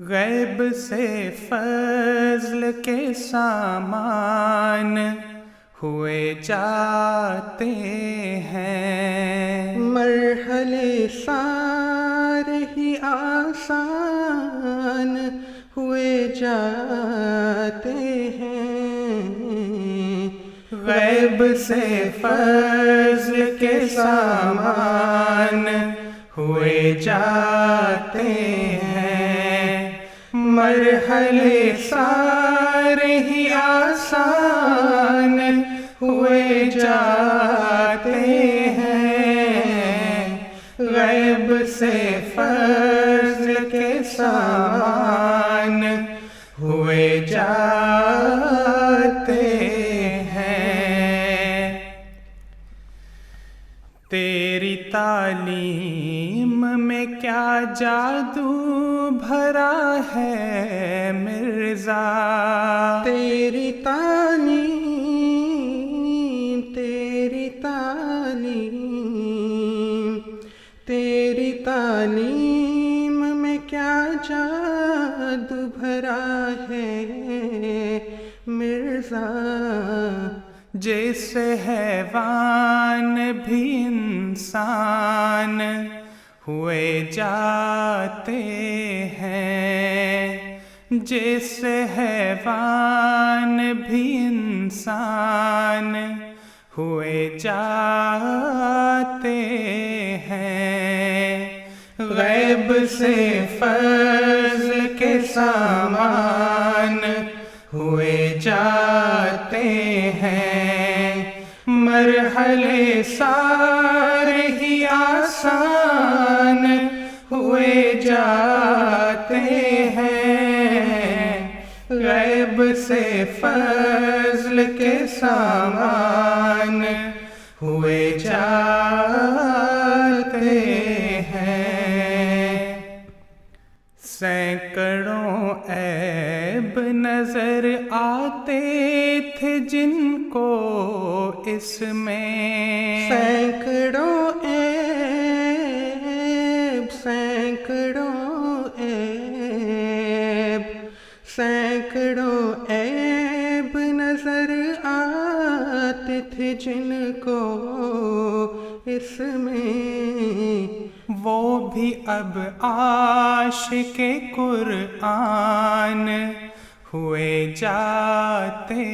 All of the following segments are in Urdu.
غیب سے فضل کے سامان ہوئے جاتے ہیں، مرحلے سارے ہی آسان ہوئے جاتے ہیں۔ غیب سے فضل کے سامان ہوئے جاتے ہیں، مرحلے سارے ہی آسان ہوئے جاتے ہیں۔ غیب سے فضل کے سامان ہوئے جاتے ہیں۔ تیری تعلیم میں کیا جادو بھرا ہے مرزا، تیری تعلیم میں کیا جادو بھرا ہے مرزا، جیسے حیوان بھی انسان ہوئے جاتے ہیں، جیسے حیوان بھی انسان ہوئے جاتے ہیں۔ غیب سے فضل کے سامان ہوئے جاتے ہیں، مرحلے سارے ہی آسان ہوئے جاتے ہیں۔ غیب سے فضل کے سامان ہوئے جاتے ہیں۔ سینکڑوں عیب نظر آتے تھے جن کو اس میں، سینکڑوں عیب نظر آتے تھے جن کو اس میں، وہ بھی اب عاشق قرآن ہوئے جاتے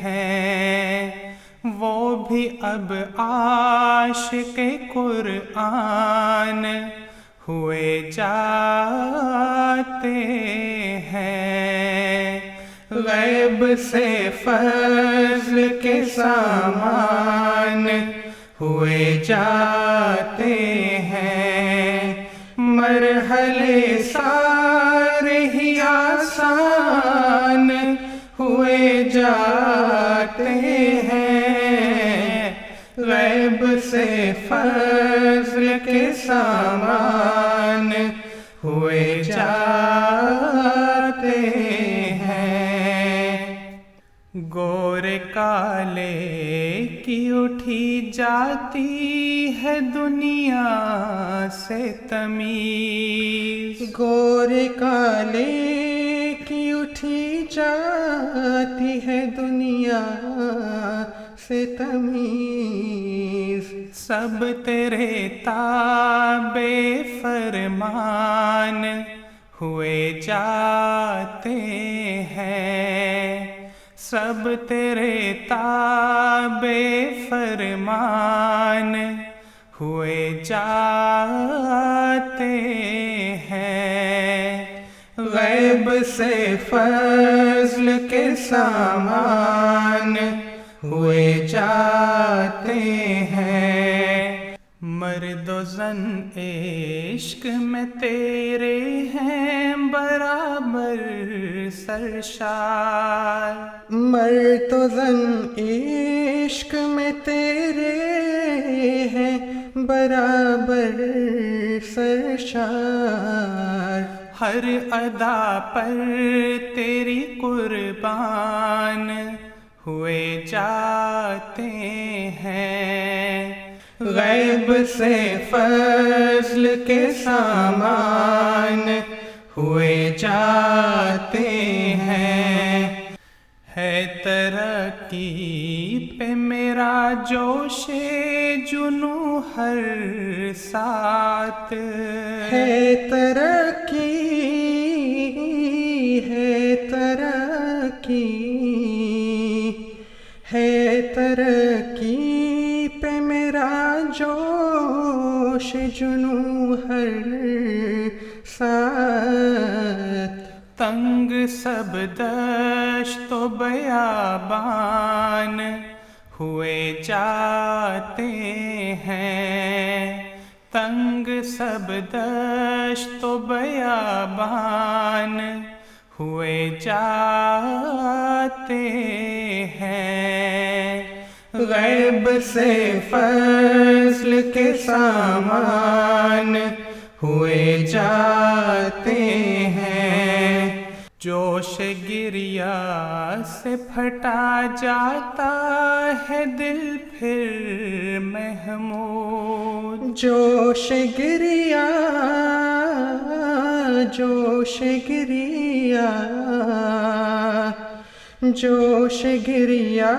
ہیں، وہ بھی اب عاشق قرآن ہوئے جاتے ہیں۔ غیب سے فضل کے سامان ہوئے جاتے ہیں، مرحلے سارے ہی آسان ہوئے جاتے ہیں۔ غیب سے فضل کے سامان ہوئے جاتے ہیں۔ گورے کالے کی اٹھی جاتی ہے دنیا سے تمیز، گورے کالے کی اٹھی جاتی ہے دنیا سے تمیز، سب تیرے تابع فرمان ہوئے جاتے ہیں، سب تیرے تابع فرمان ہوئے جاتے ہیں۔ غیب سے فضل کے سامان ہوئے جاتے ہیں، مرد و زن عشق میں تیرے ہیں برابر سرشار، مرد و زن عشق میں تیرے ہیں برابر سرشار، ہر ادا پر تیری قربان ہوئے جاتے ہیں۔ غیب سے فضل کے سامان ہوئے جاتے ہیں۔ ہے ترقی پہ میرا جوش جنو ہر ساتھ، ہے ترقی، ہے ترقی، ہے ترقی پہ میرا جوش جنو ہر ساتھ۔ تنگ سب دشت و بیابان ہوئے جاتے ہیں، تنگ سب دشت و بیابان ہوئے جاتے ہیں۔ غیب سے فضل کے سامان ہوئے جاتے ہیں۔ جوش گریا سے پھٹا جاتا ہے دل پھر محمود، جوش گریا، جوش گریا، جوش گریا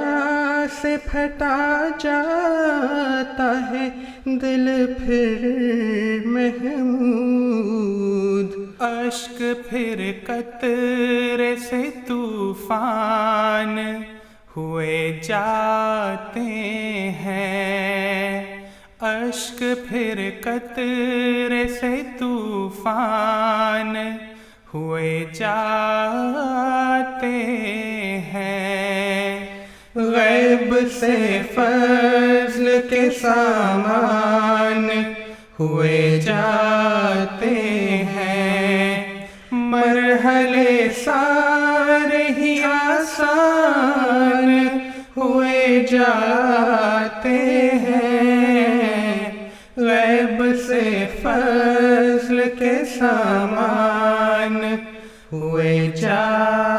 سے پھٹا جاتا ہے دل پھر محمود۔ اشک پھر قطرے سے طوفان ہوئے جاتے ہیں، اشک پھر قطرے سے طوفان ہوئے جاتے ہیں۔ غیب سے فضل کے سامان ہوئے جاتے ہیں، مرحلے سارے ہی آسان ہوئے جاتے ہیں۔ غیب سے فضل کے سامان ہوئے جاتے